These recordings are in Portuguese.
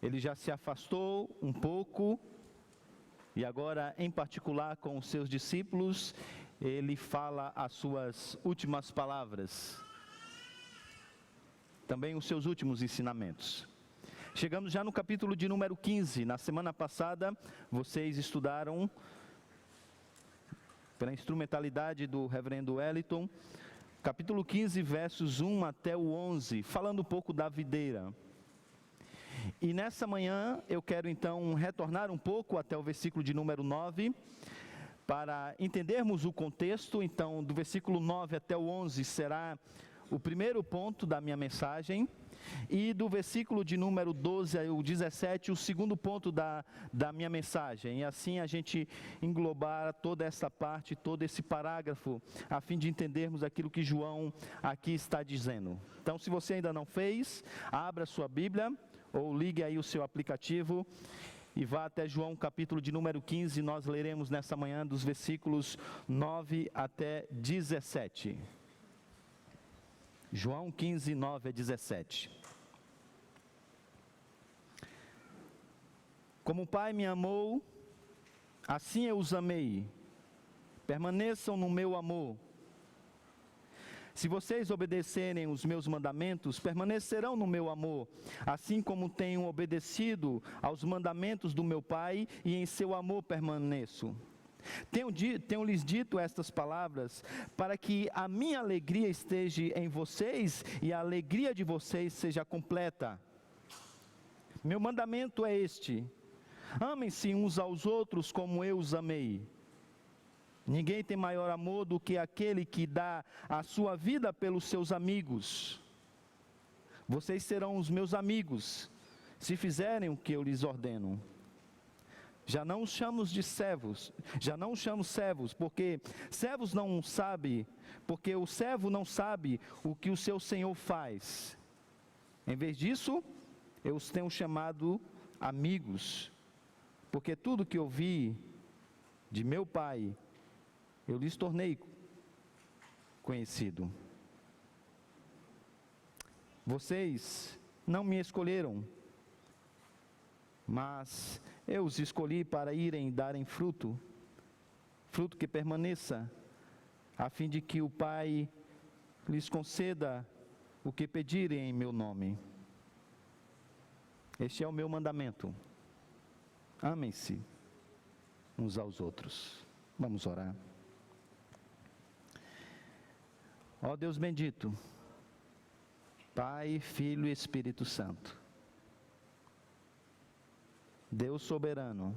Ele já se afastou um pouco e agora, em particular com os seus discípulos, ele fala as suas últimas palavras, também os seus últimos ensinamentos. Chegamos já no capítulo de número 15. Na semana passada, vocês estudaram, pela instrumentalidade do reverendo Wellington, capítulo 15, versos 1 até o 11, falando um pouco da videira. E nessa manhã eu quero então retornar um pouco até o versículo de número 9, para entendermos o contexto. Então, do versículo 9 até o 11 será o primeiro ponto da minha mensagem, e do versículo de número 12 ao 17, o segundo ponto da minha mensagem. E assim a gente englobar toda essa parte, todo esse parágrafo, a fim de entendermos aquilo que João aqui está dizendo. Então, se você ainda não fez, abra sua Bíblia, ou ligue aí o seu aplicativo, e vá até João capítulo de número 15, nós leremos nessa manhã dos versículos 9 até 17. João 15, 9 a 17. Como o Pai me amou, assim eu os amei. Permaneçam no meu amor. Se vocês obedecerem os meus mandamentos, permanecerão no meu amor, assim como tenho obedecido aos mandamentos do meu Pai, e em seu amor permaneço. Tenho-lhes dito estas palavras, para que a minha alegria esteja em vocês, e a alegria de vocês seja completa. Meu mandamento é este: amem-se uns aos outros como eu os amei. Ninguém tem maior amor do que aquele que dá a sua vida pelos seus amigos. Vocês serão os meus amigos, se fizerem o que eu lhes ordeno. Já não os chamo servos, porque servos não sabem, porque o servo não sabe o que o seu senhor faz. Em vez disso, eu os tenho chamado amigos, porque tudo que ouvi de meu Pai, eu lhes tornei conhecido. Vocês não me escolheram, mas eu os escolhi para irem e darem fruto, fruto que permaneça, a fim de que o Pai lhes conceda o que pedirem em meu nome. Este é o meu mandamento: amem-se uns aos outros. Vamos orar. Ó Deus bendito, Pai, Filho e Espírito Santo, Deus soberano,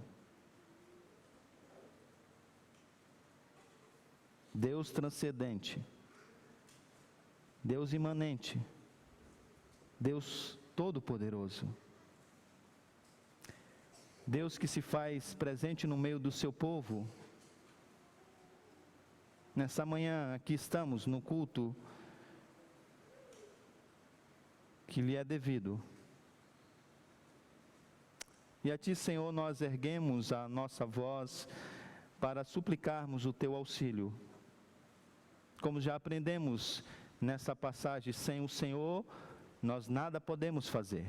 Deus transcendente, Deus imanente, Deus todo-poderoso, Deus que se faz presente no meio do seu povo. Nessa manhã aqui estamos no culto que lhe é devido. E a Ti, Senhor, nós erguemos a nossa voz para suplicarmos o Teu auxílio. Como já aprendemos nessa passagem, sem o Senhor nós nada podemos fazer.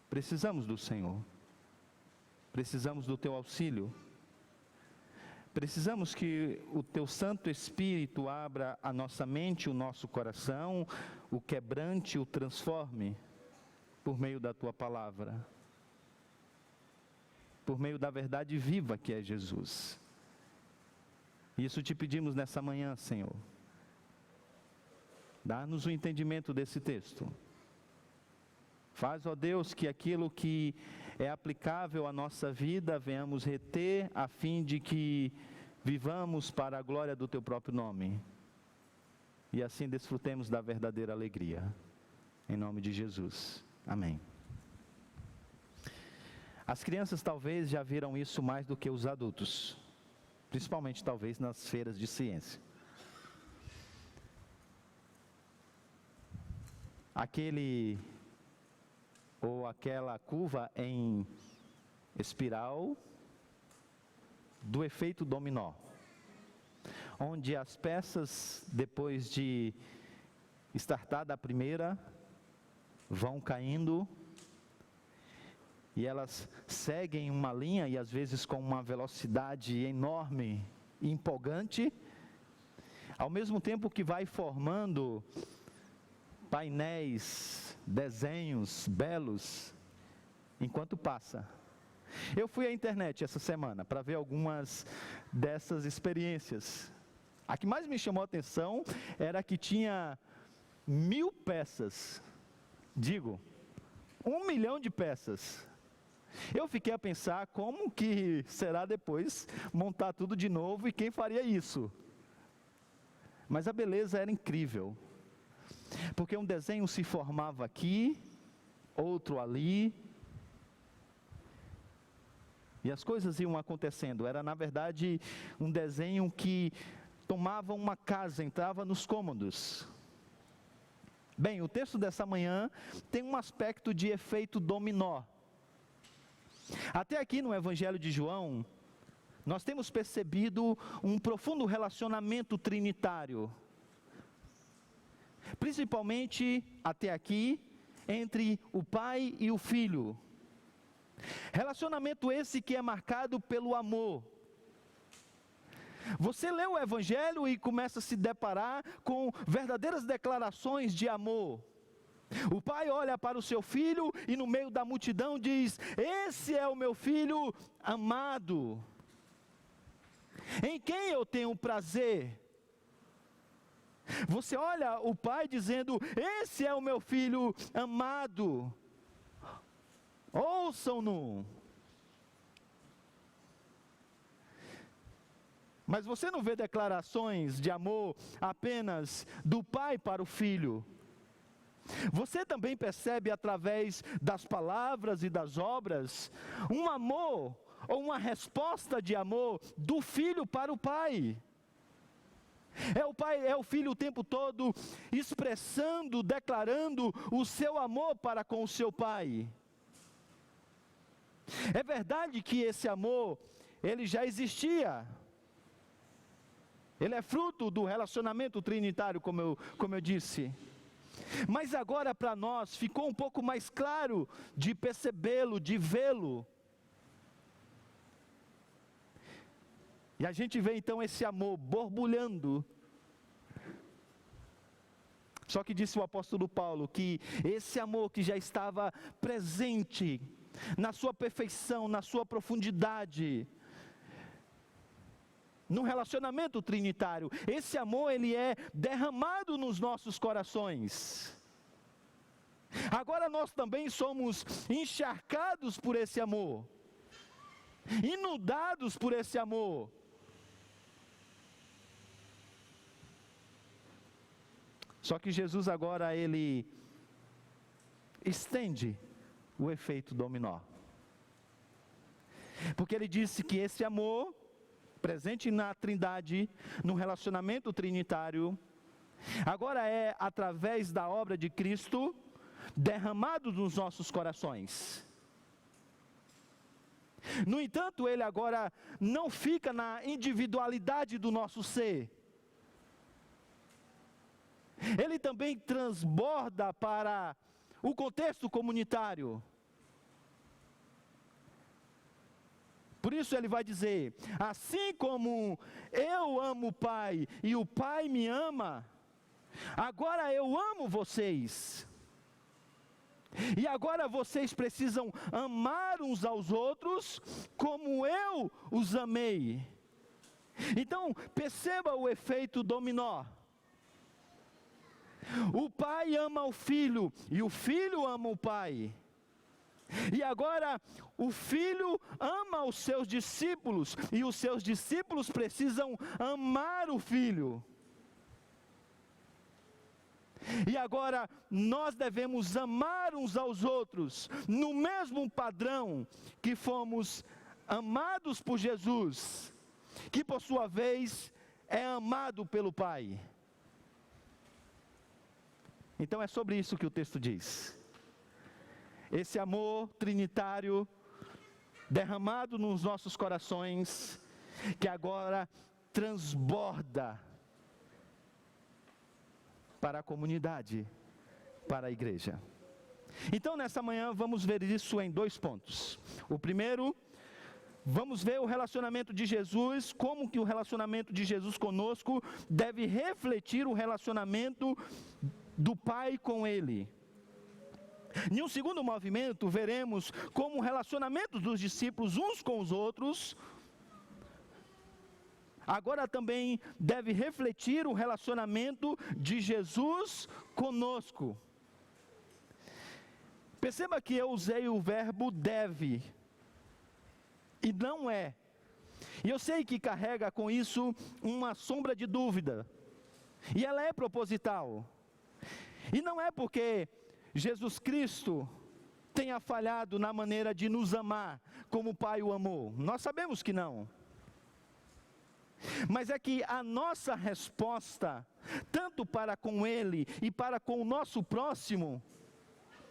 Precisamos do Senhor. Precisamos do Teu auxílio. Precisamos que o Teu Santo Espírito abra a nossa mente, o nosso coração, o quebrante, o transforme, por meio da Tua palavra, por meio da verdade viva que é Jesus. Isso te pedimos nessa manhã, Senhor. Dá-nos o entendimento desse texto. Faz, ó Deus, que aquilo que é aplicável à nossa vida venhamos reter, a fim de que vivamos para a glória do Teu próprio nome. E assim desfrutemos da verdadeira alegria. Em nome de Jesus. Amém. As crianças talvez já viram isso mais do que os adultos. Principalmente talvez nas feiras de ciência. Aquele ou aquela curva em espiral do efeito dominó, onde as peças, depois de estartada a primeira, vão caindo, e elas seguem uma linha, e às vezes com uma velocidade enorme e empolgante, ao mesmo tempo que vai formando painéis, desenhos belos, enquanto passa. Eu fui à internet essa semana para ver algumas dessas experiências. A que mais me chamou a atenção era que tinha 1000 peças, 1 milhão de peças. Eu fiquei a pensar como que será depois montar tudo de novo e quem faria isso. Mas a beleza era incrível, porque um desenho se formava aqui, outro ali, e as coisas iam acontecendo. Era na verdade um desenho que tomava uma casa, entrava nos cômodos. Bem, o texto dessa manhã tem um aspecto de efeito dominó. Até aqui no Evangelho de João, nós temos percebido um profundo relacionamento trinitário. Principalmente, até aqui, entre o Pai e o Filho. Relacionamento esse que é marcado pelo amor. Você lê o Evangelho e começa a se deparar com verdadeiras declarações de amor. O pai olha para o seu filho e no meio da multidão diz: esse é o meu filho amado, em quem eu tenho prazer. Você olha o pai dizendo: esse é o meu filho amado, ouçam-no. Mas você não vê declarações de amor apenas do pai para o filho. Você também percebe através das palavras e das obras um amor ou uma resposta de amor do filho para o pai. É o filho o tempo todo expressando, declarando o seu amor para com o seu pai. É verdade que esse amor, ele já existia. Ele é fruto do relacionamento trinitário, como eu disse. Mas agora para nós ficou um pouco mais claro de percebê-lo, de vê-lo. E a gente vê então esse amor borbulhando. Só que disse o apóstolo Paulo que esse amor que já estava presente na sua perfeição, na sua profundidade, no relacionamento trinitário, esse amor ele é derramado nos nossos corações. Agora nós também somos encharcados por esse amor, inundados por esse amor. Só que Jesus agora ele estende o efeito dominó. Porque ele disse que esse amor presente na Trindade, no relacionamento trinitário, agora é através da obra de Cristo, derramado nos nossos corações. No entanto, ele agora não fica na individualidade do nosso ser. Ele também transborda para o contexto comunitário. Por isso ele vai dizer: assim como eu amo o Pai e o Pai me ama, agora eu amo vocês. E agora vocês precisam amar uns aos outros como eu os amei. Então perceba o efeito dominó. O Pai ama o Filho e o Filho ama o Pai. E agora o Filho ama os seus discípulos e os seus discípulos precisam amar o Filho. E agora nós devemos amar uns aos outros no mesmo padrão que fomos amados por Jesus, que por sua vez é amado pelo Pai. Então é sobre isso que o texto diz. Esse amor trinitário derramado nos nossos corações, que agora transborda para a comunidade, para a igreja. Então, nessa manhã, vamos ver isso em 2 pontos. O primeiro, vamos ver o relacionamento de Jesus, como que o relacionamento de Jesus conosco deve refletir o relacionamento do Pai com Ele. Em um segundo movimento, veremos como o relacionamento dos discípulos uns com os outros agora também deve refletir o relacionamento de Jesus conosco. Perceba que eu usei o verbo deve, e não é. E eu sei que carrega com isso uma sombra de dúvida, e ela é proposital. E não é porque Jesus Cristo tenha falhado na maneira de nos amar como o Pai o amou. Nós sabemos que não. Mas é que a nossa resposta, tanto para com Ele e para com o nosso próximo,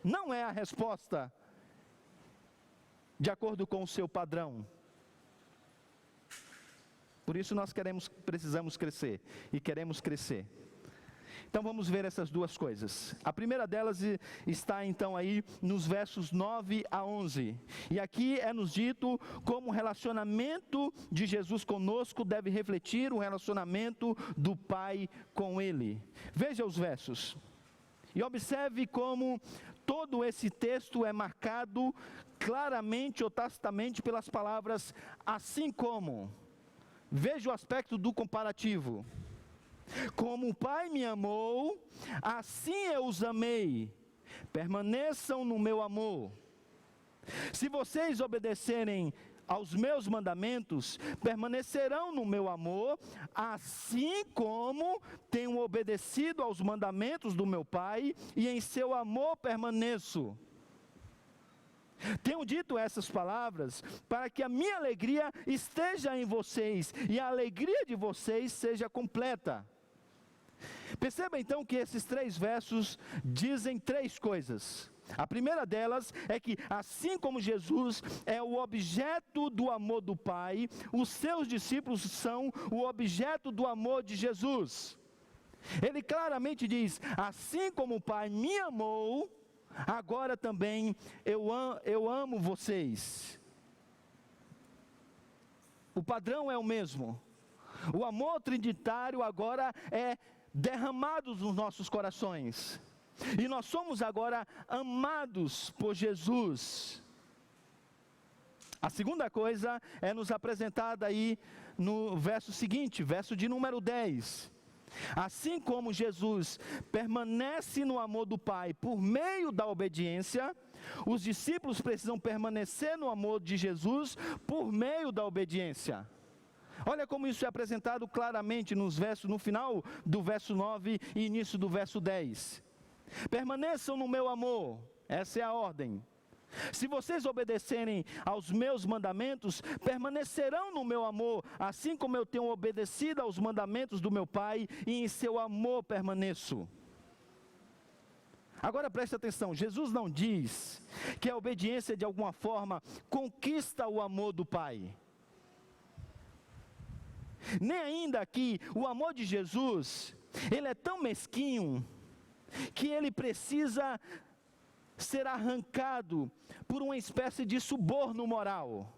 não é a resposta de acordo com o seu padrão. Por isso nós precisamos crescer e queremos crescer. Então vamos ver essas 2 coisas. A primeira delas está então aí nos versos 9 a 11. E aqui é nos dito como o relacionamento de Jesus conosco deve refletir o relacionamento do Pai com Ele. Veja os versos. E observe como todo esse texto é marcado claramente ou tacitamente pelas palavras assim como. Veja o aspecto do comparativo. Como o Pai me amou, assim eu os amei. Permaneçam no meu amor. Se vocês obedecerem aos meus mandamentos, permanecerão no meu amor, assim como tenho obedecido aos mandamentos do meu Pai, e em seu amor permaneço. Tenho dito essas palavras para que a minha alegria esteja em vocês e a alegria de vocês seja completa. Perceba então que esses 3 versos dizem 3 coisas. A primeira delas é que, assim como Jesus é o objeto do amor do Pai, os seus discípulos são o objeto do amor de Jesus. Ele claramente diz: assim como o Pai me amou, agora também eu amo vocês. O padrão é o mesmo. O amor trinitário agora é derramado nos nossos corações. E nós somos agora amados por Jesus. A segunda coisa é nos apresentada aí no verso seguinte, verso de número 10. Assim como Jesus permanece no amor do Pai por meio da obediência, os discípulos precisam permanecer no amor de Jesus por meio da obediência. Olha como isso é apresentado claramente no final do verso 9 e início do verso 10. Permaneçam no meu amor, essa é a ordem. Se vocês obedecerem aos meus mandamentos, permanecerão no meu amor, assim como eu tenho obedecido aos mandamentos do meu Pai, e em seu amor permaneço. Agora preste atenção, Jesus não diz que a obediência de alguma forma conquista o amor do Pai. Nem ainda que o amor de Jesus, ele é tão mesquinho, que ele precisa ser arrancado por uma espécie de suborno moral.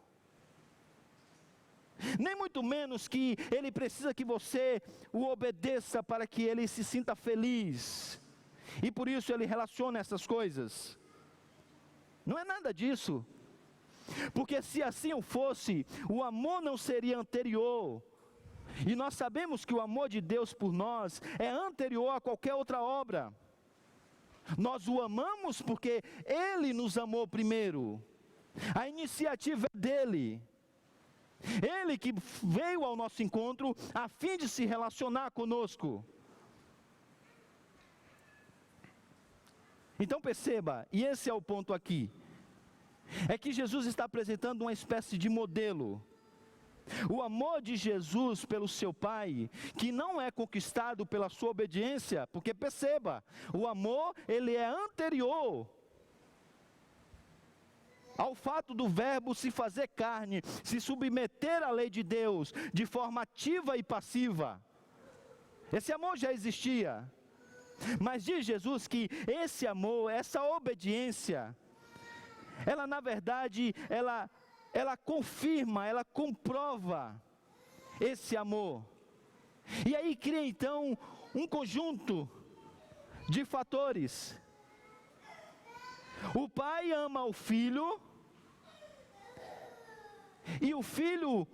Nem muito menos que ele precisa que você o obedeça para que ele se sinta feliz. E por isso ele relaciona essas coisas. Não é nada disso. Porque se assim o fosse, o amor não seria anterior. E nós sabemos que o amor de Deus por nós é anterior a qualquer outra obra. Nós o amamos porque Ele nos amou primeiro. A iniciativa é dEle. Ele que veio ao nosso encontro a fim de se relacionar conosco. Então perceba, e esse é o ponto aqui, é que Jesus está apresentando uma espécie de modelo. O amor de Jesus pelo seu Pai, que não é conquistado pela sua obediência, porque perceba, o amor ele é anterior ao fato do verbo se fazer carne, se submeter à lei de Deus, de forma ativa e passiva. Esse amor já existia. Mas diz Jesus que esse amor, essa obediência, ela na verdade, ela confirma, ela comprova esse amor. E aí cria então um conjunto de fatores. O pai ama o filho, e o filho,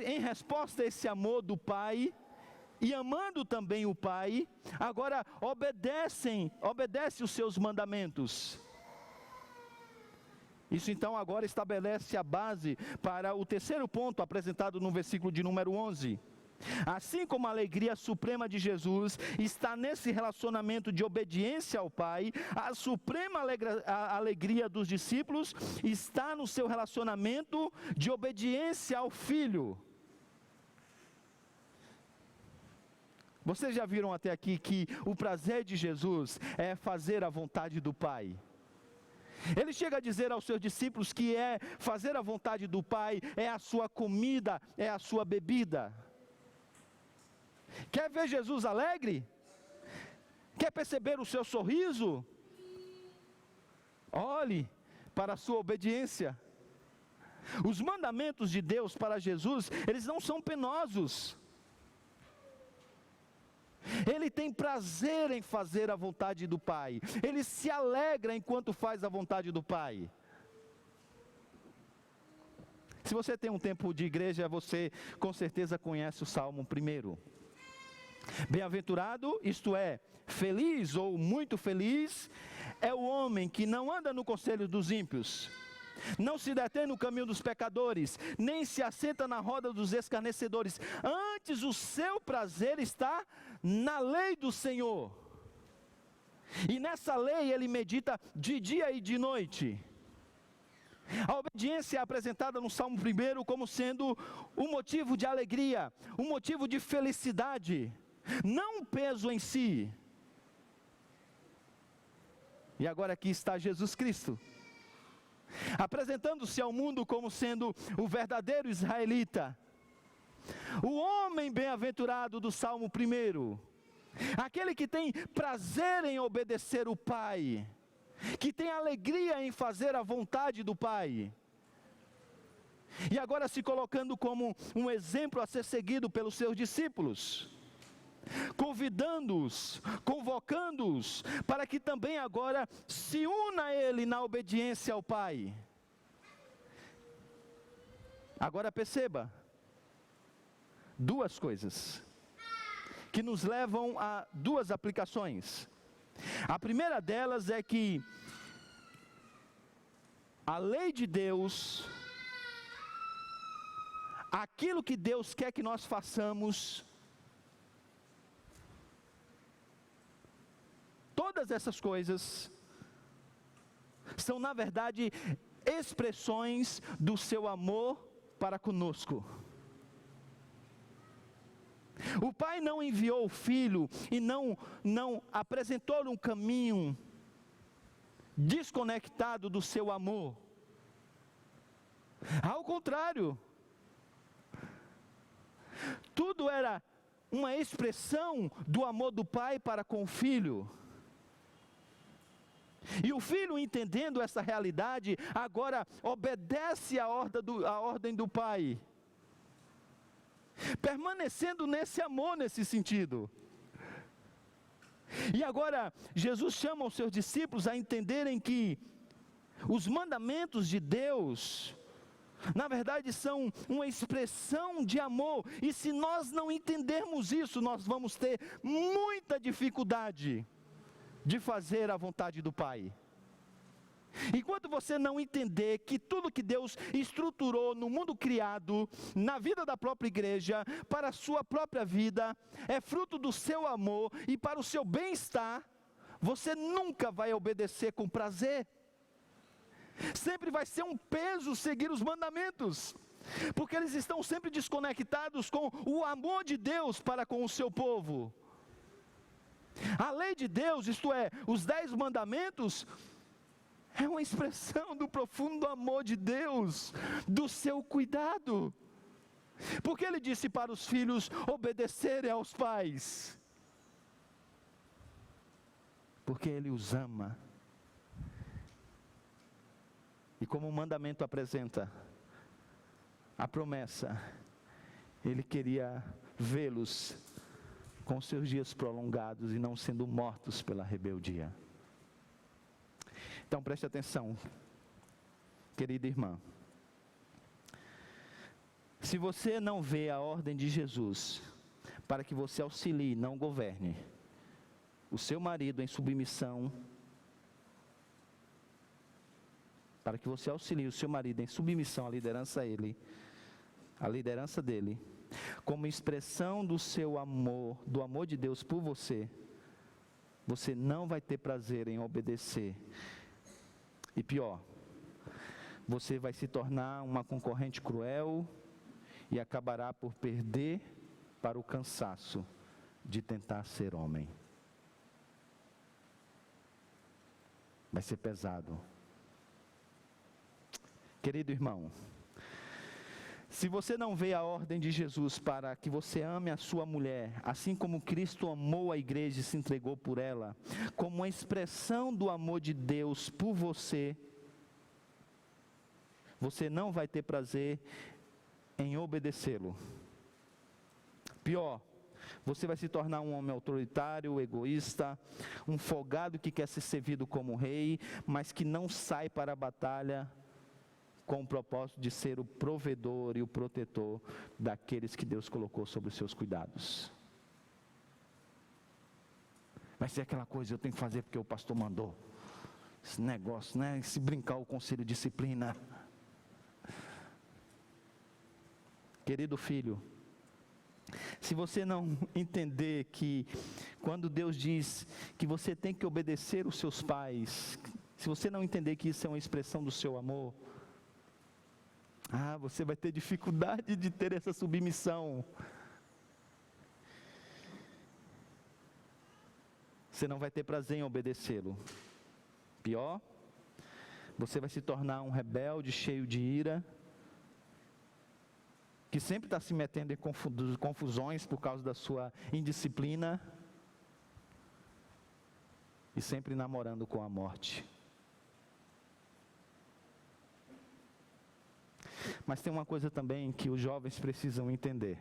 em resposta a esse amor do pai, e amando também o pai, agora obedece os seus mandamentos. Isso então agora estabelece a base para o terceiro ponto apresentado no versículo de número 11. Assim como a alegria suprema de Jesus está nesse relacionamento de obediência ao Pai, a suprema alegria dos discípulos está no seu relacionamento de obediência ao Filho. Vocês já viram até aqui que o prazer de Jesus é fazer a vontade do Pai? Ele chega a dizer aos seus discípulos que fazer a vontade do Pai é a sua comida, é a sua bebida. Quer ver Jesus alegre? Quer perceber o seu sorriso? Olhe para a sua obediência. Os mandamentos de Deus para Jesus, eles não são penosos. Ele tem prazer em fazer a vontade do Pai. Ele se alegra enquanto faz a vontade do Pai. Se você tem um tempo de igreja, você com certeza conhece o Salmo 1. Bem-aventurado, isto é, feliz ou muito feliz, é o homem que não anda no conselho dos ímpios, não se detém no caminho dos pecadores, nem se assenta na roda dos escarnecedores. Antes o seu prazer está na lei do Senhor, e nessa lei ele medita de dia e de noite. A obediência é apresentada no Salmo 1 como sendo um motivo de alegria, um motivo de felicidade, não um peso em si. E agora aqui está Jesus Cristo, apresentando-se ao mundo como sendo o verdadeiro israelita, o homem bem-aventurado do Salmo 1, aquele que tem prazer em obedecer o Pai, que tem alegria em fazer a vontade do Pai, e agora se colocando como um exemplo a ser seguido pelos seus discípulos, convidando-os, convocando-os, para que também agora se una a Ele na obediência ao Pai. Agora perceba, duas coisas, que nos levam a duas aplicações. A primeira delas é que a lei de Deus, aquilo que Deus quer que nós façamos, todas essas coisas são na verdade expressões do seu amor para conosco. O Pai não enviou o Filho e não apresentou um caminho desconectado do seu amor. Ao contrário, tudo era uma expressão do amor do Pai para com o Filho. E o Filho, entendendo essa realidade, agora obedece a ordem do Pai, permanecendo nesse amor, nesse sentido. E agora Jesus chama os seus discípulos a entenderem que os mandamentos de Deus, na verdade, são uma expressão de amor, e se nós não entendermos isso, nós vamos ter muita dificuldade de fazer a vontade do Pai. Enquanto você não entender que tudo que Deus estruturou no mundo criado, na vida da própria igreja, para a sua própria vida, é fruto do seu amor e para o seu bem-estar, você nunca vai obedecer com prazer. Sempre vai ser um peso seguir os mandamentos, porque eles estão sempre desconectados com o amor de Deus para com o seu povo. A lei de Deus, isto é, os 10 mandamentos, é uma expressão do profundo amor de Deus, do seu cuidado. Porque Ele disse para os filhos obedecerem aos pais. porque Ele os ama. E como o mandamento apresenta a promessa, Ele queria vê-los com seus dias prolongados e não sendo mortos pela rebeldia. Então preste atenção, querida irmã. Se você não vê a ordem de Jesus para que você auxilie, não governe, o seu marido em submissão, para que você auxilie o seu marido em submissão à liderança dele, como expressão do seu amor, do amor de Deus por você, você não vai ter prazer em obedecer. E pior, você vai se tornar uma concorrente cruel e acabará por perder para o cansaço de tentar ser homem. Vai ser pesado. Querido irmão, se você não vê a ordem de Jesus para que você ame a sua mulher, assim como Cristo amou a igreja e se entregou por ela, como uma expressão do amor de Deus por você, você não vai ter prazer em obedecê-lo. Pior, você vai se tornar um homem autoritário, egoísta, um folgado que quer ser servido como rei, mas que não sai para a batalha com o propósito de ser o provedor e o protetor daqueles que Deus colocou sobre os seus cuidados. Vai ser aquela coisa, eu tenho que fazer porque o pastor mandou. Esse negócio, né? Se brincar o conselho de disciplina. Querido filho, se você não entender que quando Deus diz que você tem que obedecer os seus pais, se você não entender que isso é uma expressão do seu amor, você vai ter dificuldade de ter essa submissão. Você não vai ter prazer em obedecê-lo. Pior, você vai se tornar um rebelde cheio de ira, que sempre está se metendo em confusões por causa da sua indisciplina, e sempre namorando com a morte. Mas tem uma coisa também que os jovens precisam entender.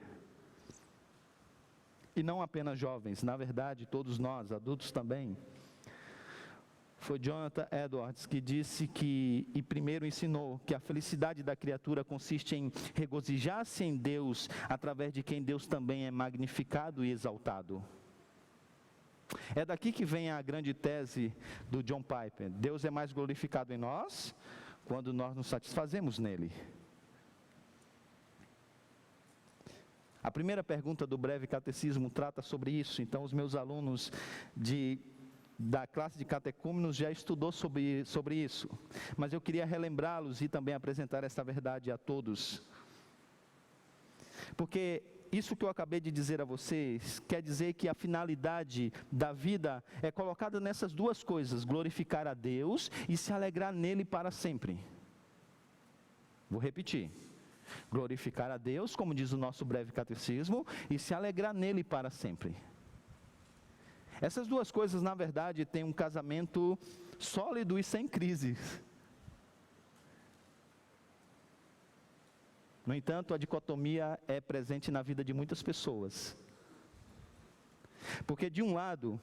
E não apenas jovens, na verdade todos nós, adultos também. Foi Jonathan Edwards que disse que, e primeiro ensinou, que a felicidade da criatura consiste em regozijar-se em Deus, através de quem Deus também é magnificado e exaltado. É daqui que vem a grande tese do John Piper: Deus é mais glorificado em nós, quando nós nos satisfazemos nele. A primeira pergunta do breve catecismo trata sobre isso, então os meus alunos da classe de catecúmenos já estudou sobre isso, mas eu queria relembrá-los e também apresentar essa verdade a todos, porque isso que eu acabei de dizer a vocês, quer dizer que a finalidade da vida é colocada nessas duas coisas: glorificar a Deus e se alegrar nele para sempre. Vou repetir: glorificar a Deus, como diz o nosso breve catecismo, e se alegrar nele para sempre. Essas duas coisas, na verdade, têm um casamento sólido e sem crises. No entanto, a dicotomia é presente na vida de muitas pessoas. Porque de um lado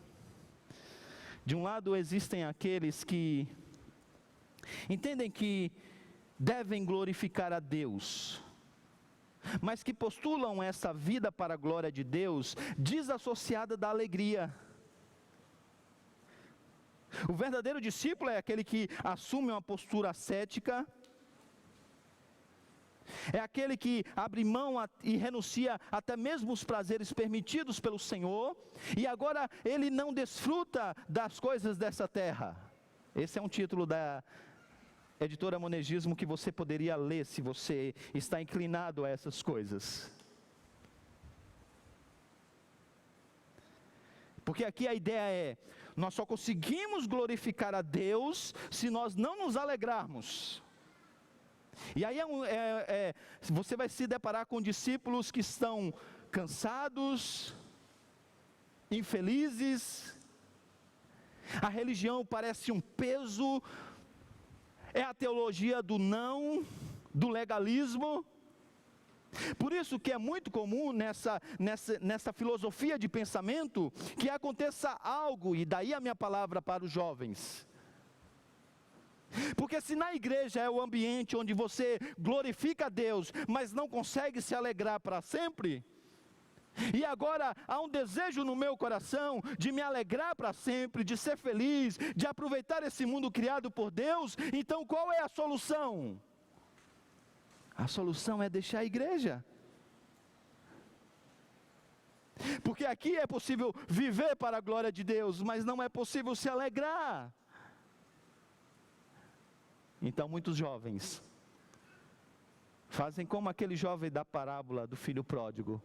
existem aqueles que entendem que devem glorificar a Deus, mas que postulam essa vida para a glória de Deus desassociada da alegria. O verdadeiro discípulo é aquele que assume uma postura ascética, é aquele que abre mão e renuncia até mesmo os prazeres permitidos pelo Senhor, e agora ele não desfruta das coisas dessa terra. Esse é um título da editora Monegismo que você poderia ler se você está inclinado a essas coisas. Porque aqui a ideia é: nós só conseguimos glorificar a Deus se nós não nos alegrarmos. E aí você vai se deparar com discípulos que estão cansados, infelizes, A religião parece um peso, é a teologia do não, do legalismo. Por isso que é muito comum nessa filosofia de pensamento que aconteça algo, e daí a minha palavra para os jovens. Porque se na igreja é o ambiente onde você glorifica a Deus, mas não consegue se alegrar para sempre, e agora há um desejo no meu coração de me alegrar para sempre, de ser feliz, de aproveitar esse mundo criado por Deus, então qual é a solução? A solução é deixar a igreja. Porque aqui é possível viver para a glória de Deus, mas não é possível se alegrar. Então muitos jovens fazem como aquele jovem da parábola do filho pródigo.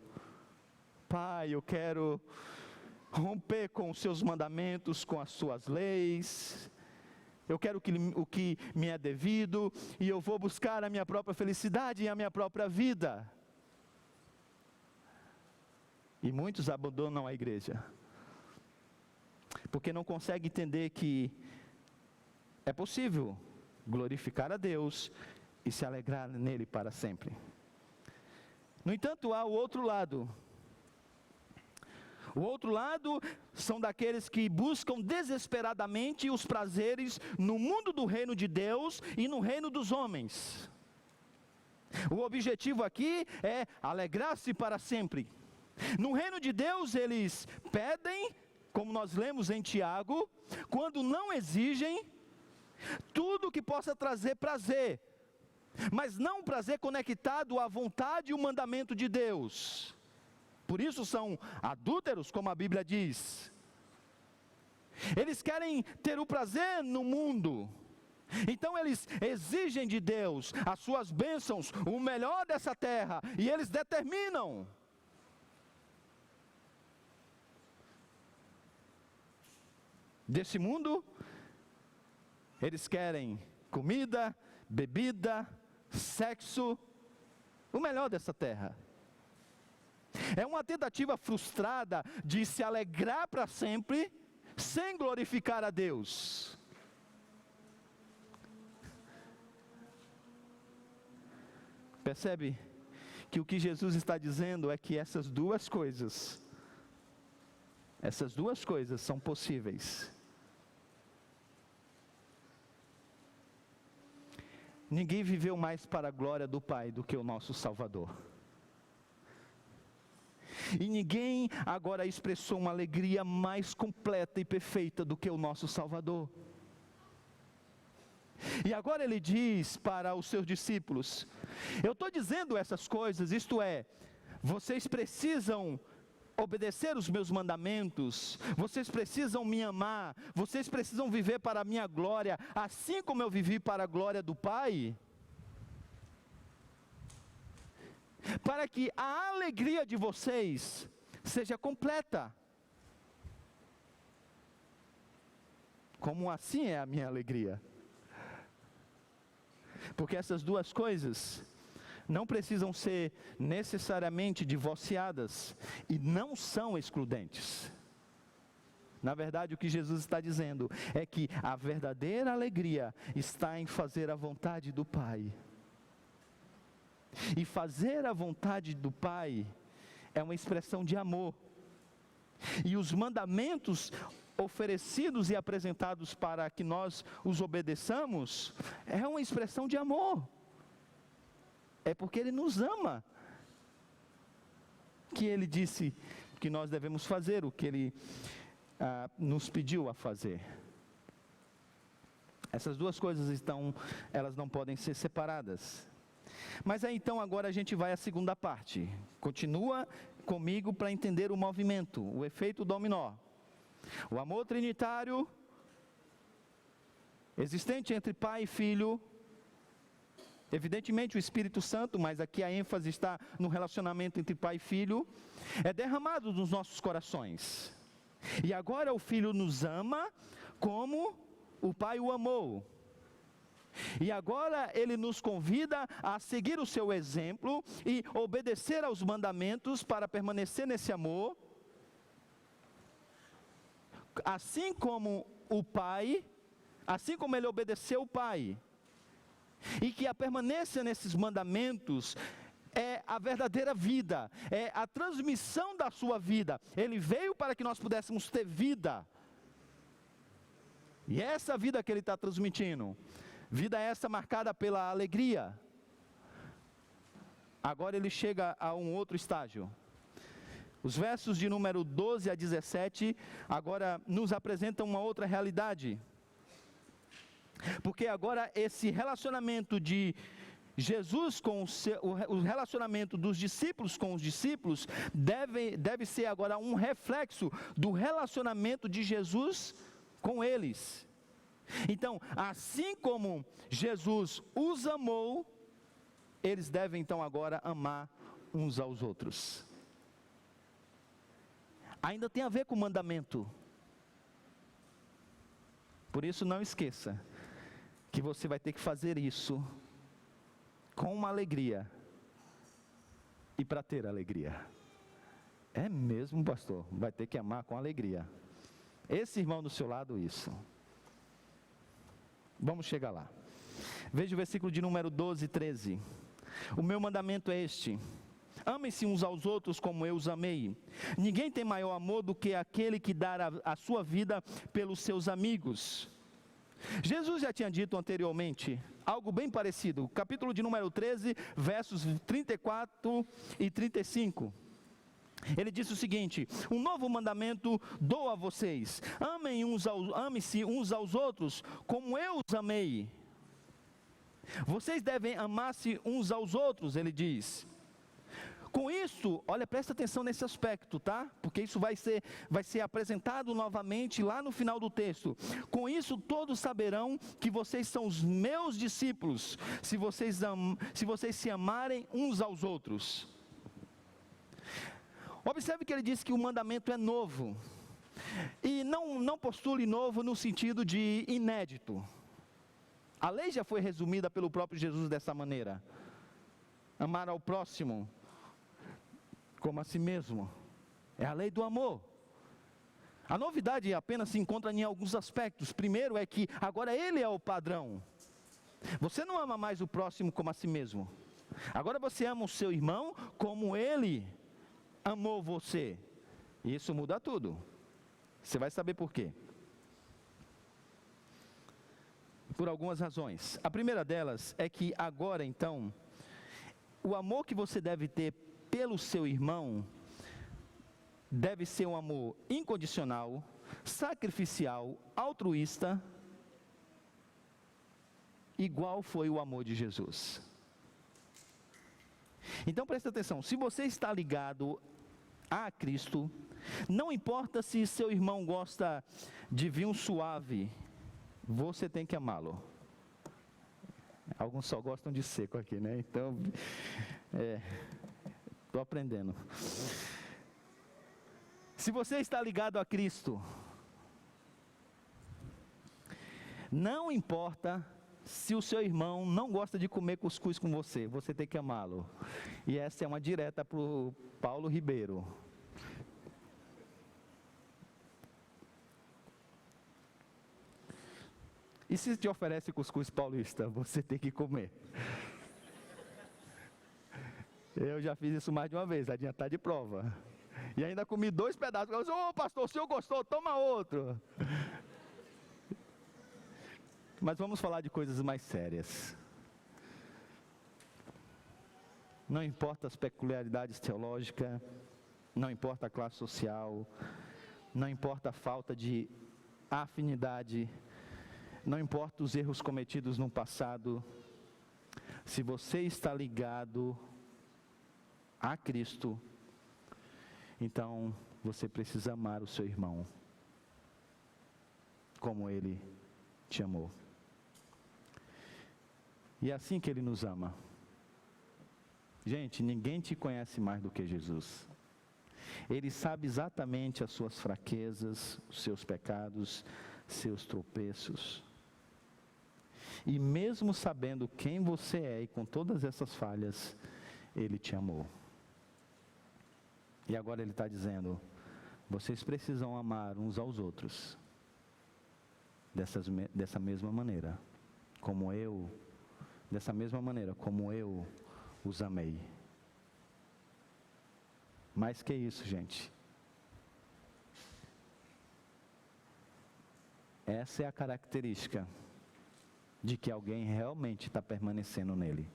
Pai, eu quero romper com os seus mandamentos, com as suas leis. Eu quero o que me é devido, e eu vou buscar a minha própria felicidade e a minha própria vida. E muitos abandonam a igreja, porque não conseguem entender que é possível glorificar a Deus e se alegrar nele para sempre. No entanto, há o outro lado. O outro lado são daqueles que buscam desesperadamente os prazeres no mundo do reino de Deus e no reino dos homens. O objetivo aqui é alegrar-se para sempre. No reino de Deus eles pedem, como nós lemos em Tiago, quando não exigem, tudo que possa trazer prazer, mas não um prazer conectado à vontade e o mandamento de Deus. Por isso são adúlteros, como a Bíblia diz. Eles querem ter o prazer no mundo. Então eles exigem de Deus as suas bênçãos, o melhor dessa terra, e eles determinam. Desse mundo, eles querem comida, bebida, sexo, o melhor dessa terra. É uma tentativa frustrada de se alegrar para sempre, sem glorificar a Deus. Percebe que o que Jesus está dizendo é que essas duas coisas são possíveis. Ninguém viveu mais para a glória do Pai do que o nosso Salvador. E ninguém agora expressou uma alegria mais completa e perfeita do que o nosso Salvador. E agora ele diz para os seus discípulos: eu estou dizendo essas coisas, isto é, vocês precisam obedecer os meus mandamentos, vocês precisam me amar, vocês precisam viver para a minha glória, assim como eu vivi para a glória do Pai, para que a alegria de vocês seja completa. Como assim é a minha alegria? Porque essas duas coisas não precisam ser necessariamente divorciadas e não são excludentes. Na verdade, o que Jesus está dizendo é que a verdadeira alegria está em fazer a vontade do Pai. E fazer a vontade do Pai é uma expressão de amor. E os mandamentos oferecidos e apresentados para que nós os obedeçamos é uma expressão de amor. É porque Ele nos ama que Ele disse que nós devemos fazer o que Ele nos pediu a fazer. Essas duas coisas elas não podem ser separadas. Mas aí então agora a gente vai à segunda parte. Continua comigo para entender o movimento, o efeito dominó. O amor trinitário existente entre Pai e Filho, evidentemente o Espírito Santo, mas aqui a ênfase está no relacionamento entre Pai e Filho, é derramado nos nossos corações. E agora o Filho nos ama como o Pai o amou. E agora Ele nos convida a seguir o seu exemplo e obedecer aos mandamentos para permanecer nesse amor, assim como o Pai, assim como ele obedeceu o Pai, e que a permanência nesses mandamentos é a verdadeira vida, é a transmissão da sua vida. Ele veio para que nós pudéssemos ter vida, e essa vida que ele está transmitindo, vida essa marcada pela alegria. Agora ele chega a um outro estágio. Os versos de número 12 a 17, agora nos apresentam uma outra realidade. Porque agora esse relacionamento de Jesus com o relacionamento dos discípulos com os discípulos, deve ser agora um reflexo do relacionamento de Jesus com eles. Então, assim como Jesus os amou, eles devem então agora amar uns aos outros. Ainda tem a ver com o mandamento. Por isso não esqueça que você vai ter que fazer isso com uma alegria e para ter alegria. É mesmo, pastor, vai ter que amar com alegria. Esse irmão do seu lado, isso. Vamos chegar lá. Veja o versículo de número 12 e 13. O meu mandamento é este: amem-se uns aos outros como eu os amei. Ninguém tem maior amor do que aquele que dá a sua vida pelos seus amigos. Jesus já tinha dito anteriormente algo bem parecido. Capítulo de número 13, versos 34 e 35. Ele disse o seguinte: um novo mandamento dou a vocês: amem-se uns aos outros como eu os amei. Vocês devem amar-se uns aos outros, ele diz. Com isso, olha, presta atenção nesse aspecto, tá? Porque isso vai ser apresentado novamente lá no final do texto. Com isso, todos saberão que vocês são os meus discípulos, se vocês se amarem uns aos outros. Observe que ele diz que o mandamento é novo. E não postule novo no sentido de inédito. A lei já foi resumida pelo próprio Jesus dessa maneira: amar ao próximo como a si mesmo. É a lei do amor. A novidade apenas se encontra em alguns aspectos. Primeiro é que agora ele é o padrão. Você não ama mais o próximo como a si mesmo. Agora você ama o seu irmão como ele amou você. E isso muda tudo. Você vai saber por quê. Por algumas razões. A primeira delas é que agora então, o amor que você deve ter pelo seu irmão deve ser um amor incondicional, sacrificial, altruísta, igual foi o amor de Jesus. Então presta atenção: se você está ligado a Cristo, não importa se seu irmão gosta de vinho suave, você tem que amá-lo. Alguns só gostam de seco aqui, né? Então, estou aprendendo. Se você está ligado a Cristo, não importa se o seu irmão não gosta de comer cuscuz com você, você tem que amá-lo. E essa é uma direta para o Paulo Ribeiro. E se te oferece cuscuz paulista, você tem que comer. Eu já fiz isso mais de uma vez, adiantar de prova. E ainda comi 2 pedaços. Eu disse: ô pastor, o senhor gostou, toma outro. Mas vamos falar de coisas mais sérias. Não importa as peculiaridades teológicas, não importa a classe social, não importa a falta de afinidade, não importa os erros cometidos no passado, se você está ligado a Cristo, então você precisa amar o seu irmão como ele te amou. E é assim que ele nos ama. Gente, ninguém te conhece mais do que Jesus. Ele sabe exatamente as suas fraquezas, os seus pecados, seus tropeços. E mesmo sabendo quem você é e com todas essas falhas, ele te amou. E agora ele está dizendo: vocês precisam amar uns aos outros. dessa mesma maneira como eu os amei. Mais que isso, gente. Essa é a característica de que alguém realmente está permanecendo nele.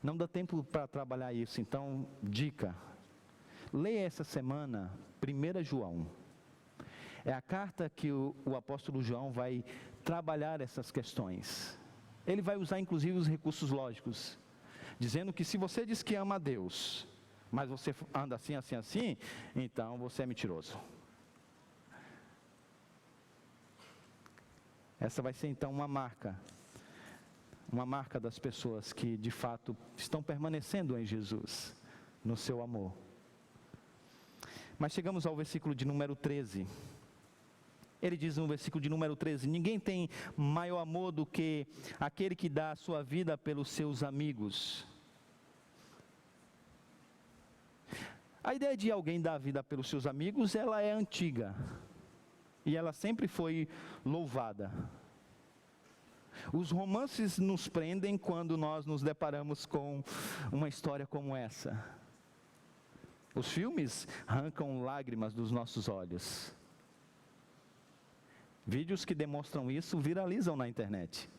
Não dá tempo para trabalhar isso, então, dica. Leia essa semana 1 João. É a carta que o apóstolo João vai trabalhar essas questões. Ele vai usar inclusive os recursos lógicos, dizendo que se você diz que ama a Deus, mas você anda assim, assim, assim, então você é mentiroso. Essa vai ser então uma marca das pessoas que de fato estão permanecendo em Jesus, no seu amor. Mas chegamos ao versículo de número 13. Ele diz no versículo de número 13: ninguém tem maior amor do que aquele que dá a sua vida pelos seus amigos. A ideia de alguém dar a vida pelos seus amigos, ela é antiga. E ela sempre foi louvada. Os romances nos prendem quando nós nos deparamos com uma história como essa. Os filmes arrancam lágrimas dos nossos olhos. Vídeos que demonstram isso viralizam na internet.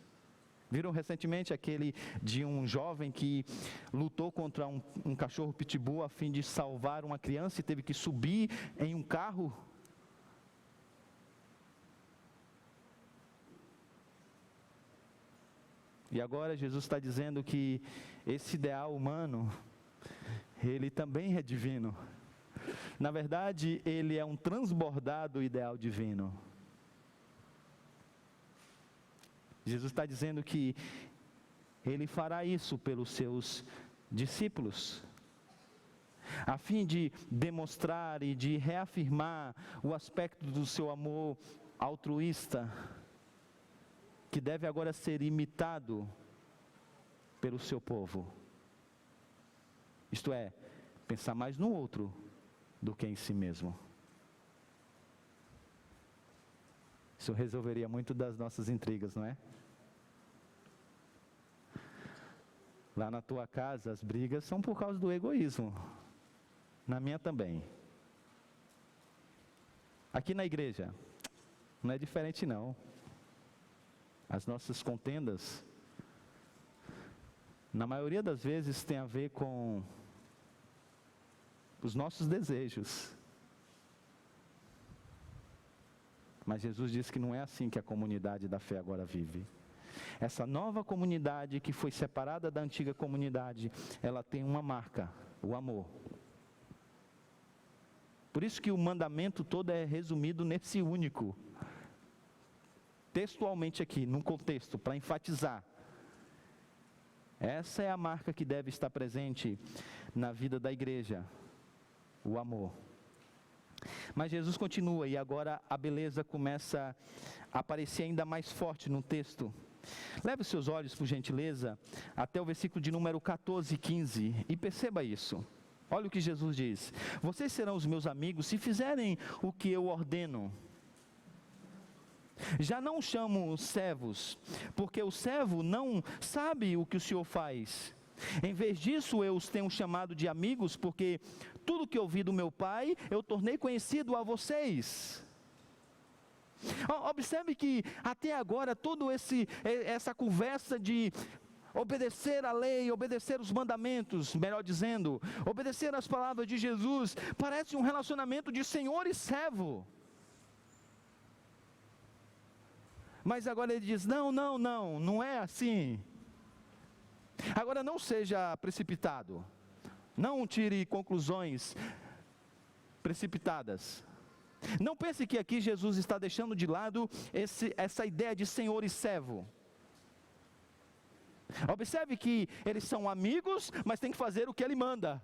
Viram recentemente aquele de um jovem que lutou contra um cachorro pitbull a fim de salvar uma criança e teve que subir em um carro? E agora Jesus está dizendo que esse ideal humano, ele também é divino. Na verdade, ele é um transbordado ideal divino. Jesus está dizendo que ele fará isso pelos seus discípulos, a fim de demonstrar e de reafirmar o aspecto do seu amor altruísta, que deve agora ser imitado pelo seu povo. Isto é, pensar mais no outro do que em si mesmo. Isso resolveria muito das nossas intrigas, não é? Lá na tua casa, as brigas são por causa do egoísmo. Na minha também. Aqui na igreja, não é diferente não. As nossas contendas, na maioria das vezes, tem a ver com os nossos desejos. Mas Jesus disse que não é assim que a comunidade da fé agora vive. Essa nova comunidade que foi separada da antiga comunidade, ela tem uma marca, o amor. Por isso que o mandamento todo é resumido nesse único. Textualmente aqui, num contexto, para enfatizar. Essa é a marca que deve estar presente na vida da igreja, o amor. Mas Jesus continua e agora a beleza começa a aparecer ainda mais forte no texto. Leve os seus olhos, por gentileza, até o versículo de número 14 e 15 e perceba isso. Olha o que Jesus diz: vocês serão os meus amigos se fizerem o que eu ordeno. Já não chamo servos, porque o servo não sabe o que o Senhor faz. Em vez disso, eu os tenho chamado de amigos, porque tudo que ouvi do meu Pai, eu tornei conhecido a vocês. Observe que até agora, toda essa conversa de obedecer a lei, obedecer os mandamentos, melhor dizendo, obedecer as palavras de Jesus, parece um relacionamento de senhor e servo. Mas agora ele diz: não é assim. Agora não seja precipitado, não tire conclusões precipitadas. Não pense que aqui Jesus está deixando de lado essa ideia de senhor e servo. Observe que eles são amigos, mas tem que fazer o que ele manda.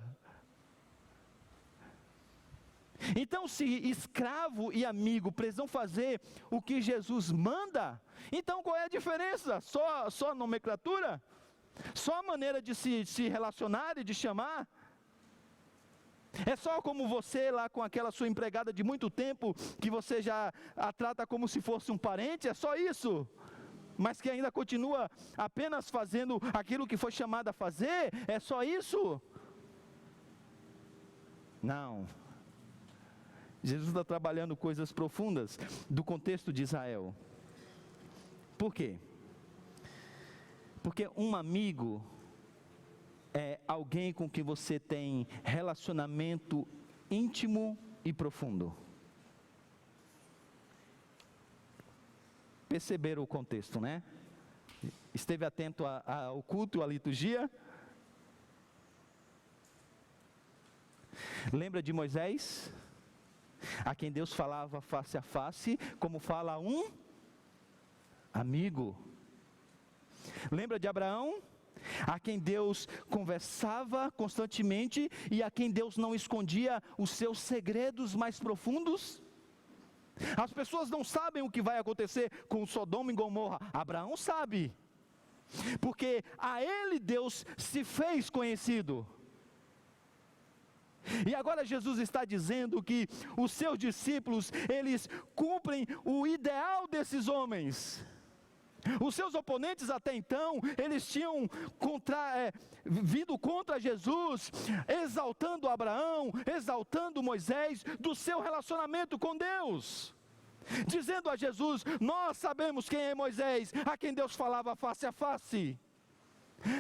Então, se escravo e amigo precisam fazer o que Jesus manda, então qual é a diferença? Só a nomenclatura? Só a maneira de se relacionar e de chamar? É só como você lá com aquela sua empregada de muito tempo, que você já a trata como se fosse um parente? É só isso? Mas que ainda continua apenas fazendo aquilo que foi chamado a fazer? É só isso? Não. Jesus está trabalhando coisas profundas do contexto de Israel. Por quê? Porque um amigo é alguém com quem você tem relacionamento íntimo e profundo. Perceberam o contexto, né? Esteve atento ao culto, à liturgia? Lembra de Moisés? A quem Deus falava face a face, como fala um amigo. Lembra de Abraão? A quem Deus conversava constantemente e a quem Deus não escondia os seus segredos mais profundos? As pessoas não sabem o que vai acontecer com Sodoma e Gomorra. Abraão sabe, porque a ele Deus se fez conhecido. E agora Jesus está dizendo que os seus discípulos, eles cumprem o ideal desses homens. Os seus oponentes até então, eles tinham vindo contra Jesus, exaltando Abraão, exaltando Moisés, do seu relacionamento com Deus, dizendo a Jesus: nós sabemos quem é Moisés, a quem Deus falava face a face,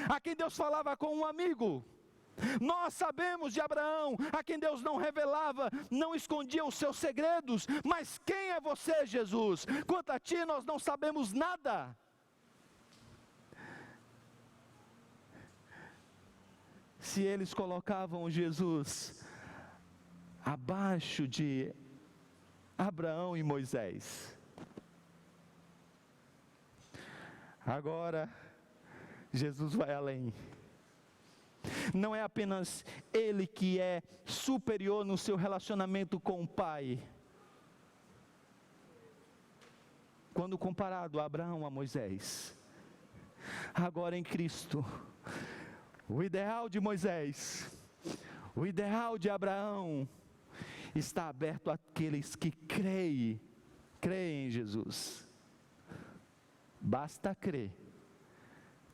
a quem Deus falava com um amigo. Nós sabemos de Abraão, a quem Deus não revelava, não escondia os seus segredos. Mas quem é você, Jesus? Quanto a ti, nós não sabemos nada. Se eles colocavam Jesus abaixo de Abraão e Moisés, agora Jesus vai além. Não é apenas ele que é superior no seu relacionamento com o Pai, quando comparado a Abraão, a Moisés. Agora em Cristo, o ideal de Moisés, o ideal de Abraão, está aberto àqueles que creem em Jesus. Basta crer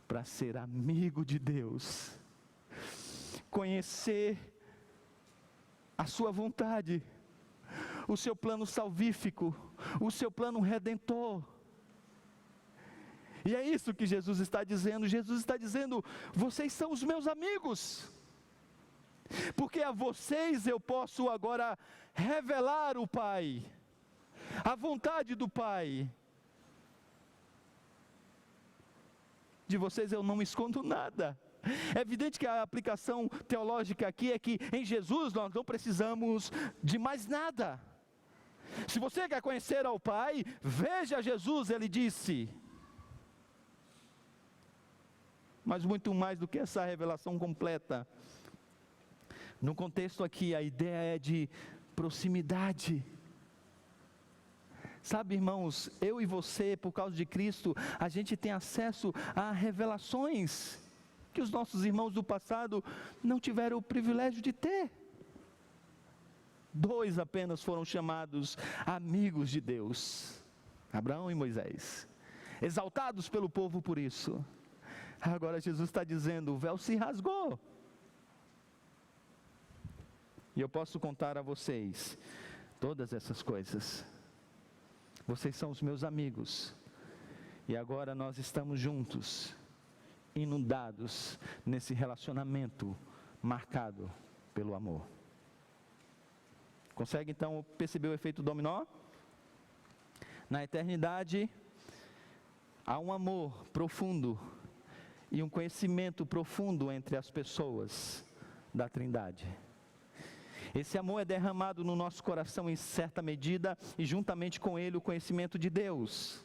para ser amigo de Deus, conhecer a sua vontade, o seu plano salvífico, o seu plano redentor. E é isso que Jesus está dizendo. Jesus está dizendo: vocês são os meus amigos, porque a vocês eu posso agora revelar o Pai, a vontade do Pai. De vocês eu não escondo nada. É evidente que a aplicação teológica aqui é que em Jesus nós não precisamos de mais nada. Se você quer conhecer ao Pai, veja Jesus, ele disse. Mas muito mais do que essa revelação completa, no contexto aqui a ideia é de proximidade. Sabe, irmãos, eu e você, por causa de Cristo, a gente tem acesso a revelações que os nossos irmãos do passado não tiveram o privilégio de ter. 2 apenas foram chamados amigos de Deus: Abraão e Moisés, exaltados pelo povo por isso. Agora Jesus está dizendo: o véu se rasgou. E eu posso contar a vocês todas essas coisas. Vocês são os meus amigos, e agora nós estamos juntos, inundados nesse relacionamento marcado pelo amor. Consegue então perceber o efeito dominó? Na eternidade, há um amor profundo e um conhecimento profundo entre as pessoas da Trindade. Esse amor é derramado no nosso coração em certa medida, e juntamente com ele o conhecimento de Deus.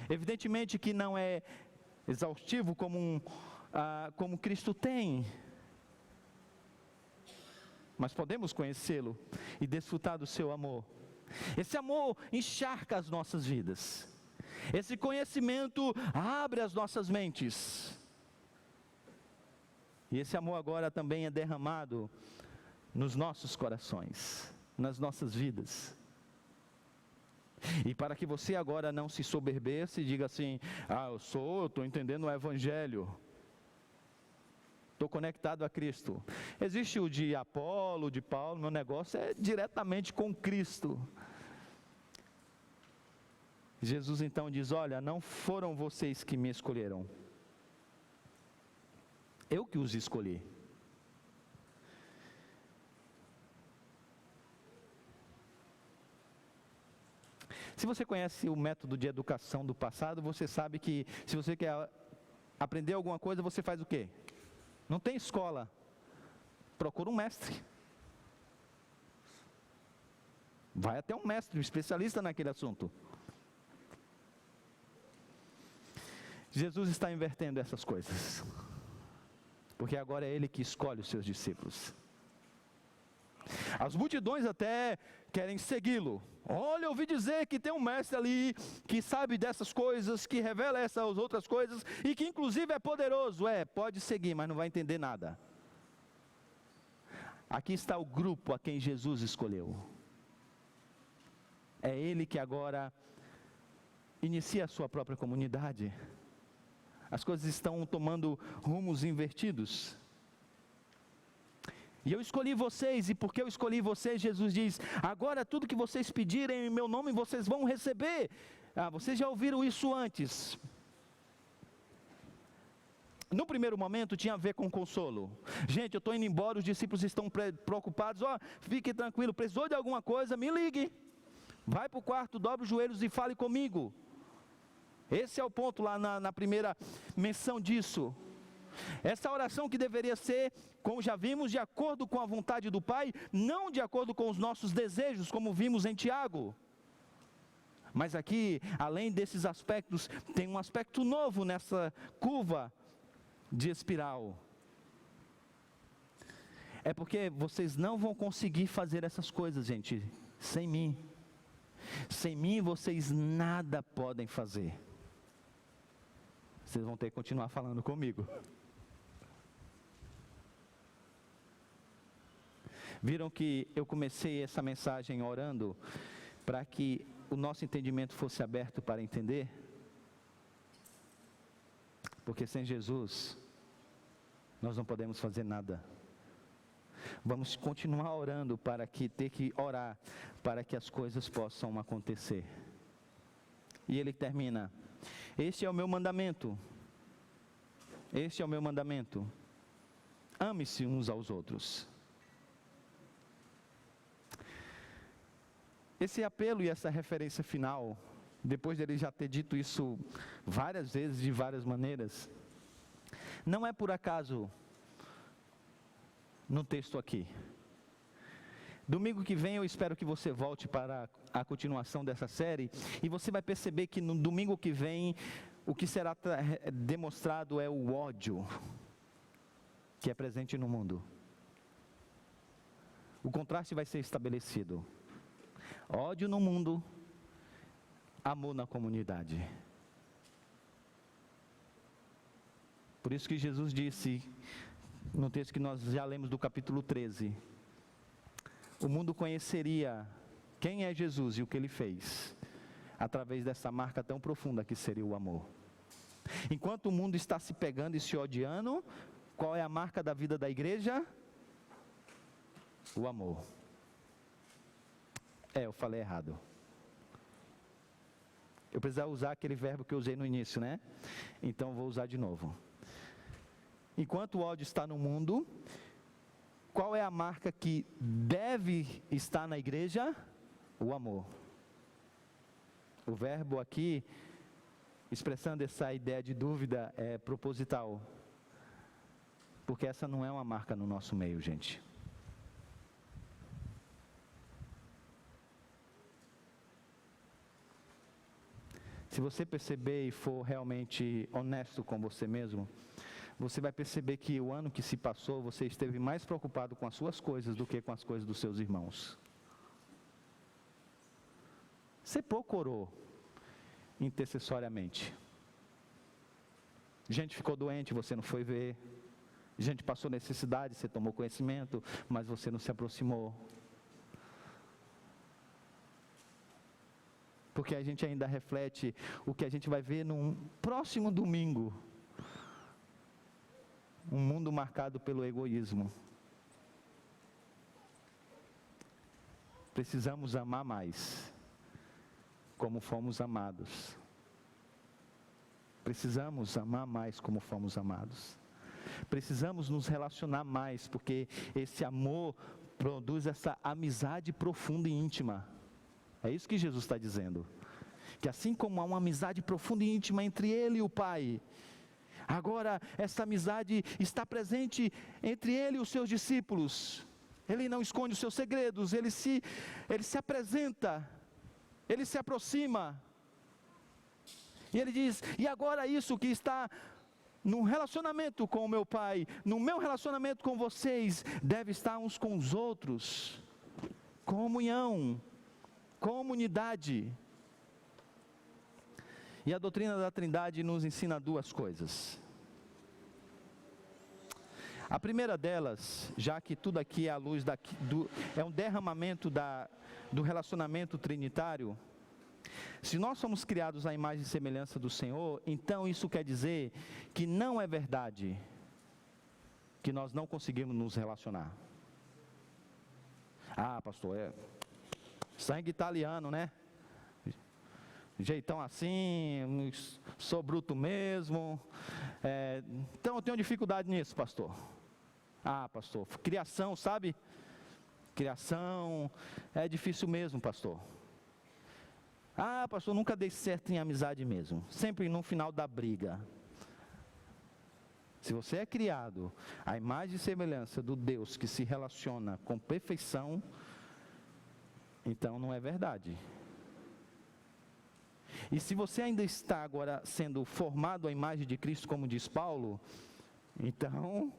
Evidentemente que não é exaustivo como Cristo tem, mas podemos conhecê-lo e desfrutar do seu amor. Esse amor encharca as nossas vidas. Esse conhecimento abre as nossas mentes. E esse amor agora também é derramado nos nossos corações, nas nossas vidas. E para que você agora não se soberbeça e diga assim: eu estou entendendo o Evangelho, estou conectado a Cristo. Existe o de Apolo, o de Paulo, meu negócio é diretamente com Cristo. Jesus então diz: olha, não foram vocês que me escolheram, eu que os escolhi. Se você conhece o método de educação do passado, você sabe que se você quer aprender alguma coisa, você faz o quê? Não tem escola, procura um mestre. Vai até um mestre, um especialista naquele assunto. Jesus está invertendo essas coisas, porque agora é Ele que escolhe os seus discípulos. As multidões até querem segui-lo. Olha, eu ouvi dizer que tem um mestre ali, que sabe dessas coisas, que revela essas outras coisas, e que inclusive é poderoso. Pode seguir, mas não vai entender nada. Aqui está o grupo a quem Jesus escolheu. É Ele que agora inicia a sua própria comunidade. As coisas estão tomando rumos invertidos. E eu escolhi vocês, e porque eu escolhi vocês, Jesus diz: agora tudo que vocês pedirem em meu nome, vocês vão receber. Vocês já ouviram isso antes. No primeiro momento tinha a ver com consolo. Gente, eu estou indo embora, os discípulos estão preocupados. Fique tranquilo, precisou de alguma coisa, me ligue. Vai para o quarto, dobre os joelhos e fale comigo. Esse é o ponto lá na primeira menção disso. Essa oração que deveria ser, como já vimos, de acordo com a vontade do Pai, não de acordo com os nossos desejos, como vimos em Tiago. Mas aqui, além desses aspectos, tem um aspecto novo nessa curva de espiral. É porque vocês não vão conseguir fazer essas coisas, gente, sem mim. Sem mim vocês nada podem fazer. Vocês vão ter que continuar falando comigo. Viram que eu comecei essa mensagem orando para que o nosso entendimento fosse aberto para entender? Porque sem Jesus, nós não podemos fazer nada. Vamos continuar orando para ter que orar para que as coisas possam acontecer. E ele termina: este é o meu mandamento. Este é o meu mandamento. Ame-se uns aos outros. Esse apelo e essa referência final, depois dele já ter dito isso várias vezes, de várias maneiras, não é por acaso no texto aqui. Domingo que vem eu espero que você volte para a continuação dessa série, e você vai perceber que no domingo que vem, o que será demonstrado é o ódio que é presente no mundo. O contraste vai ser estabelecido. Ódio no mundo, amor na comunidade. Por isso que Jesus disse, no texto que nós já lemos do capítulo 13, o mundo conheceria quem é Jesus e o que ele fez, através dessa marca tão profunda que seria o amor. Enquanto o mundo está se pegando e se odiando, qual é a marca da vida da igreja? O amor. Eu falei errado. Eu precisava usar aquele verbo que eu usei no início, né? Então vou usar de novo. Enquanto o ódio está no mundo, qual é a marca que deve estar na igreja? O amor. O verbo aqui, expressando essa ideia de dúvida, é proposital. Porque essa não é uma marca no nosso meio, gente. Se você perceber e for realmente honesto com você mesmo, você vai perceber que o ano que se passou, você esteve mais preocupado com as suas coisas do que com as coisas dos seus irmãos. Você pouco orou intercessoriamente. Gente ficou doente, você não foi ver. A gente passou necessidade, você tomou conhecimento, mas você não se aproximou. Porque a gente ainda reflete o que a gente vai ver no próximo domingo. Um mundo marcado pelo egoísmo. Precisamos amar mais, como fomos amados. Precisamos amar mais como fomos amados. Precisamos nos relacionar mais, porque esse amor produz essa amizade profunda e íntima. É isso que Jesus está dizendo. Que assim como há uma amizade profunda e íntima entre Ele e o Pai, agora essa amizade está presente entre Ele e os seus discípulos. Ele não esconde os seus segredos, Ele se apresenta, Ele se aproxima. E Ele diz, e agora isso que está no relacionamento com o meu Pai, no meu relacionamento com vocês, deve estar uns com os outros. Comunhão, comunidade. E a doutrina da Trindade nos ensina duas coisas. A primeira delas, já que tudo aqui é à luz é um derramamento do relacionamento trinitário. Se nós somos criados à imagem e semelhança do Senhor, então isso quer dizer que não é verdade que nós não conseguimos nos relacionar. Ah, pastor, é sangue italiano, né? Jeitão assim, sou bruto mesmo. Então eu tenho dificuldade nisso, pastor. Ah, pastor, criação, sabe? Criação é difícil mesmo, pastor. Ah, pastor, nunca dei certo em amizade mesmo. Sempre no final da briga. Se você é criado à imagem e semelhança do Deus que se relaciona com perfeição, então não é verdade. E se você ainda está agora sendo formado à imagem de Cristo, como diz Paulo, então,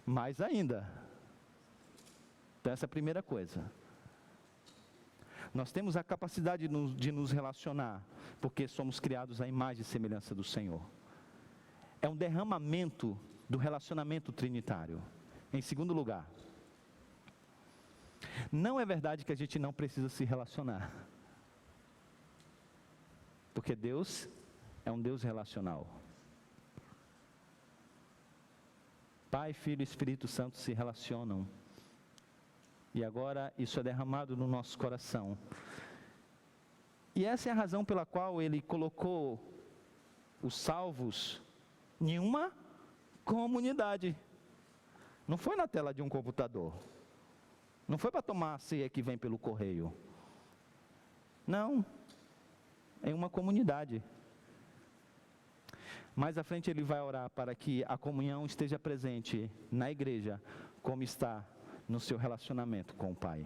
mais ainda. Então essa é a primeira coisa. Nós temos a capacidade de nos relacionar, porque somos criados à imagem e semelhança do Senhor. É um derramamento do relacionamento trinitário. Em segundo lugar, não é verdade que a gente não precisa se relacionar. Porque Deus é um Deus relacional. Pai, Filho e Espírito Santo se relacionam. E agora isso é derramado no nosso coração. E essa é a razão pela qual Ele colocou os salvos em uma comunidade. Não foi na tela de um computador. Não foi para tomar a ceia que vem pelo correio. Não. Em uma comunidade. Mais à frente Ele vai orar para que a comunhão esteja presente na igreja, como está no seu relacionamento com o Pai.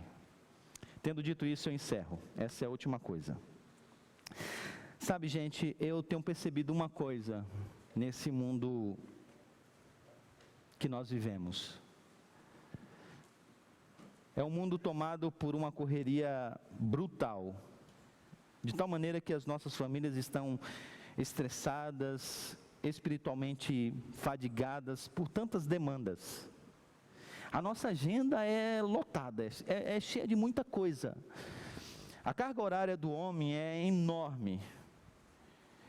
Tendo dito isso, eu encerro. Essa é a última coisa. Sabe, gente, eu tenho percebido uma coisa nesse mundo que nós vivemos. É um mundo tomado por uma correria brutal, de tal maneira que as nossas famílias estão estressadas, espiritualmente fadigadas por tantas demandas. A nossa agenda é lotada, é cheia de muita coisa. A carga horária do homem é enorme.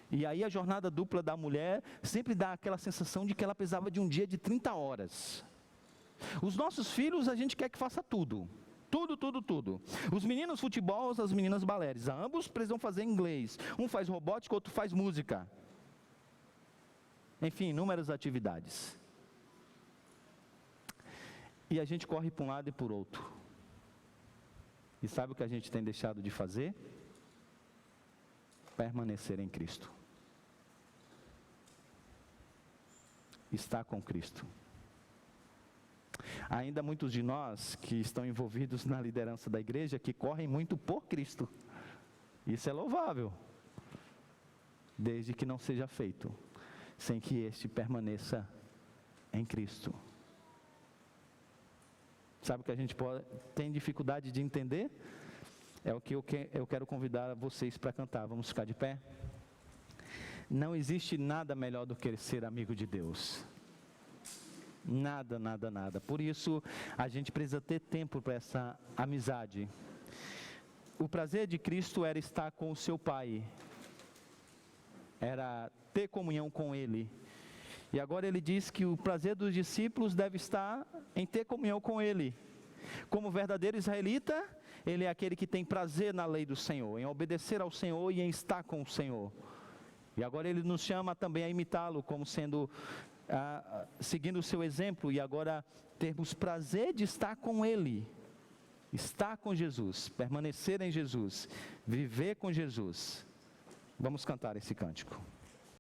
E aí a jornada dupla da mulher sempre dá aquela sensação de que ela precisava de um dia de 30 horas. Os nossos filhos a gente quer que faça tudo. Tudo. Os meninos futebol, as meninas balés. Ambos precisam fazer inglês. Um faz robótica, outro faz música. Enfim, inúmeras atividades. E a gente corre para um lado e para o outro. E sabe o que a gente tem deixado de fazer? Permanecer em Cristo. Estar com Cristo. Ainda muitos de nós que estão envolvidos na liderança da igreja, que correm muito por Cristo. Isso é louvável. Desde que não seja feito, sem que este permaneça em Cristo. Sabe o que a gente tem dificuldade de entender? É o que eu quero convidar vocês para cantar. Vamos ficar de pé? Não existe nada melhor do que ser amigo de Deus. Nada, nada, nada. Por isso, a gente precisa ter tempo para essa amizade. O prazer de Cristo era estar com o seu Pai, era ter comunhão com Ele. E agora ele diz que o prazer dos discípulos deve estar em ter comunhão com Ele. Como verdadeiro israelita, ele é aquele que tem prazer na lei do Senhor, em obedecer ao Senhor e em estar com o Senhor. E agora ele nos chama também a imitá-lo, como sendo, seguindo o seu exemplo, e agora termos prazer de estar com Ele. Estar com Jesus, permanecer em Jesus, viver com Jesus. Vamos cantar esse cântico.